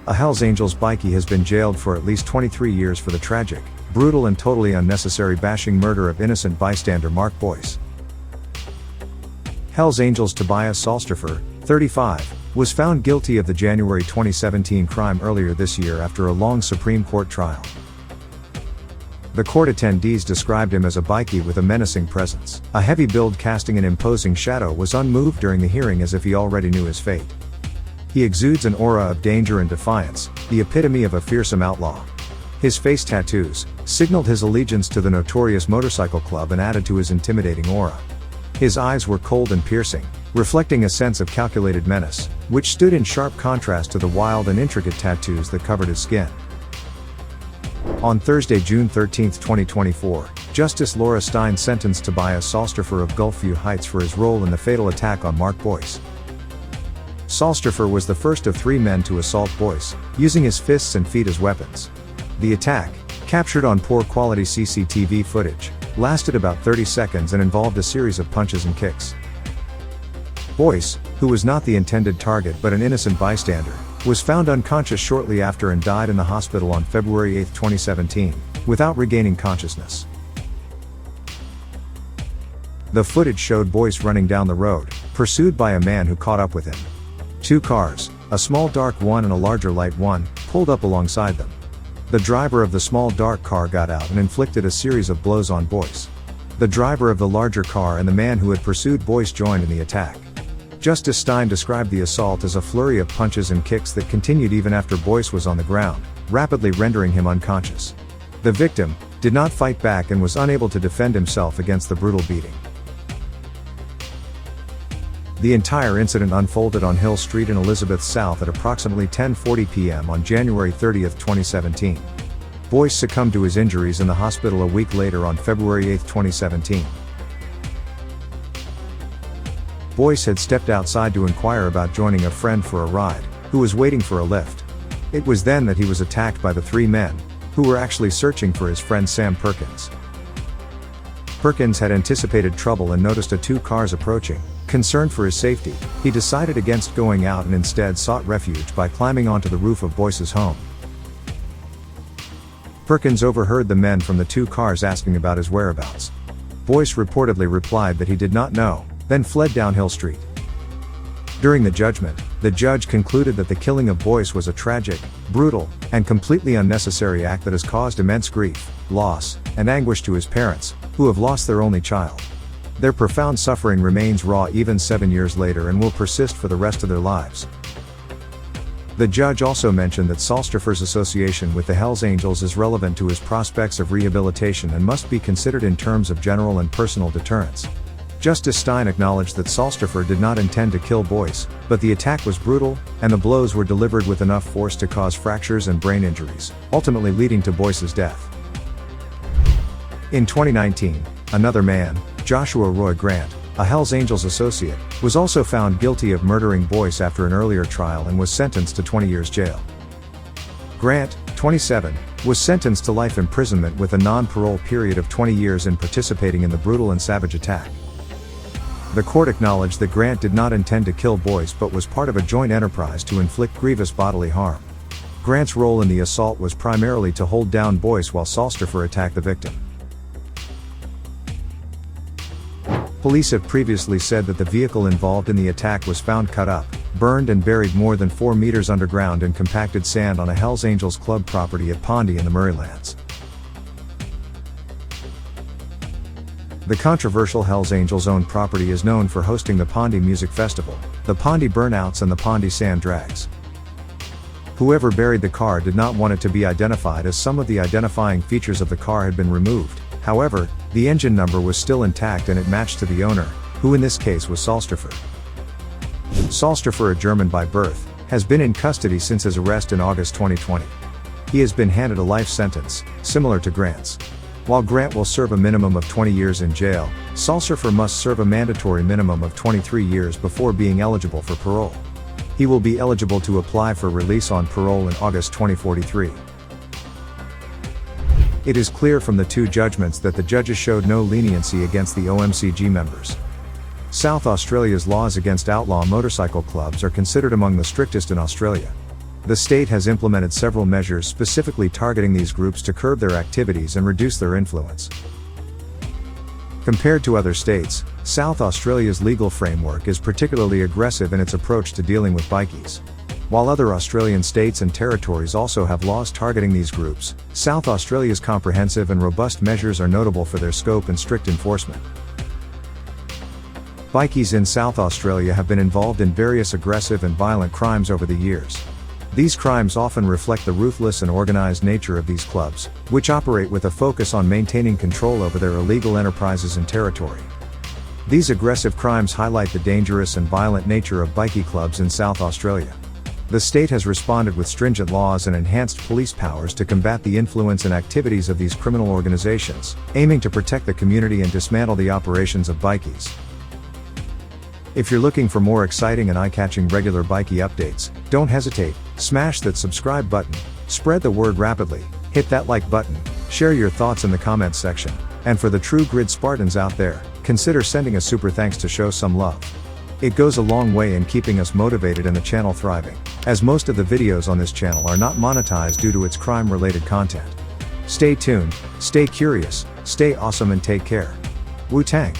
A Hells Angels bikie has been jailed for at least 23 years for the tragic, brutal and totally unnecessary bashing murder of innocent bystander Mark Boyce. Hells Angels Tobias Sahlstorfer, 35, was found guilty of the January 2017 crime earlier this year after a long Supreme Court trial. The court attendees described him as a bikie with a menacing presence. A heavy build casting an imposing shadow was unmoved during the hearing as if he already knew his fate. He exudes an aura of danger and defiance, the epitome of a fearsome outlaw. His face tattoos signaled his allegiance to the Notorious motorcycle club and added to his intimidating aura. His eyes were cold and piercing, reflecting a sense of calculated menace, which stood in sharp contrast to the wild and intricate tattoos that covered his skin. On Thursday, June 13, 2024, Justice Laura Stein sentenced Tobias Sahlstorfer of Gulfview Heights for his role in the fatal attack on Mark Boyce. Sahlstorfer was the first of 3 men to assault Boyce, using his fists and feet as weapons. The attack, captured on poor-quality CCTV footage, lasted about 30 seconds and involved a series of punches and kicks. Boyce, who was not the intended target but an innocent bystander, was found unconscious shortly after and died in the hospital on February 8, 2017, without regaining consciousness. The footage showed Boyce running down the road, pursued by a man who caught up with him. 2 cars, a small dark one and a larger light one, pulled up alongside them. The driver of the small dark car got out and inflicted a series of blows on Boyce. The driver of the larger car and the man who had pursued Boyce joined in the attack. Justice Stein described the assault as a flurry of punches and kicks that continued even after Boyce was on the ground, rapidly rendering him unconscious. The victim did not fight back and was unable to defend himself against the brutal beating. The entire incident unfolded on Hill Street in Elizabeth South at approximately 10:40 p.m. on January 30, 2017. Boyce succumbed to his injuries in the hospital a week later on February 8, 2017. Boyce had stepped outside to inquire about joining a friend for a ride, who was waiting for a lift. It was then that he was attacked by the 3 men, who were actually searching for his friend Sam Perkins. Perkins had anticipated trouble and noticed 2 cars approaching. Concerned for his safety, he decided against going out and instead sought refuge by climbing onto the roof of Boyce's home. Perkins overheard the men from the 2 cars asking about his whereabouts. Boyce reportedly replied that he did not know, then fled down Hill Street. During the judgment, the judge concluded that the killing of Boyce was a tragic, brutal, and completely unnecessary act that has caused immense grief, loss, and anguish to his parents, who have lost their only child. Their profound suffering remains raw even 7 years later and will persist for the rest of their lives. The judge also mentioned that Sahlstorfer's association with the Hells Angels is relevant to his prospects of rehabilitation and must be considered in terms of general and personal deterrence. Justice Stein acknowledged that Sahlstorfer did not intend to kill Boyce, but the attack was brutal, and the blows were delivered with enough force to cause fractures and brain injuries, ultimately leading to Boyce's death. In 2019, another man, Joshua Roy Grant, a Hells Angels associate, was also found guilty of murdering Boyce after an earlier trial and was sentenced to 20 years jail. Grant, 27, was sentenced to life imprisonment with a non-parole period of 20 years in participating in the brutal and savage attack. The court acknowledged that Grant did not intend to kill Boyce but was part of a joint enterprise to inflict grievous bodily harm. Grant's role in the assault was primarily to hold down Boyce while Sahlstorfer attacked the victim. Police have previously said that the vehicle involved in the attack was found cut up, burned and buried more than 4 meters underground in compacted sand on a Hells Angels club property at Pondy in the Murraylands. The controversial Hells Angels-owned property is known for hosting the Pondy Music Festival, the Pondy Burnouts and the Pondy Sand Drags. Whoever buried the car did not want it to be identified as some of the identifying features of the car had been removed. However, the engine number was still intact and it matched to the owner, who in this case was Sahlstorfer. Sahlstorfer, a German by birth, has been in custody since his arrest in August 2020. He has been handed a life sentence, similar to Grant's. While Grant will serve a minimum of 20 years in jail, Sahlstorfer must serve a mandatory minimum of 23 years before being eligible for parole. He will be eligible to apply for release on parole in August 2043. It is clear from the 2 judgments that the judges showed no leniency against the OMCG members. South Australia's laws against outlaw motorcycle clubs are considered among the strictest in Australia. The state has implemented several measures specifically targeting these groups to curb their activities and reduce their influence. Compared to other states, South Australia's legal framework is particularly aggressive in its approach to dealing with bikies. While other Australian states and territories also have laws targeting these groups, South Australia's comprehensive and robust measures are notable for their scope and strict enforcement. Bikies in South Australia have been involved in various aggressive and violent crimes over the years. These crimes often reflect the ruthless and organized nature of these clubs, which operate with a focus on maintaining control over their illegal enterprises and territory. These aggressive crimes highlight the dangerous and violent nature of bikie clubs in South Australia. The state has responded with stringent laws and enhanced police powers to combat the influence and activities of these criminal organizations, aiming to protect the community and dismantle the operations of bikies. If you're looking for more exciting and eye-catching regular bikie updates, don't hesitate, smash that subscribe button, spread the word rapidly, hit that like button, share your thoughts in the comments section, and for the true grid Spartans out there, consider sending a super thanks to show some love. It goes a long way in keeping us motivated and the channel thriving, as most of the videos on this channel are not monetized due to its crime-related content. Stay tuned, stay curious, stay awesome and take care. Wu-Tang!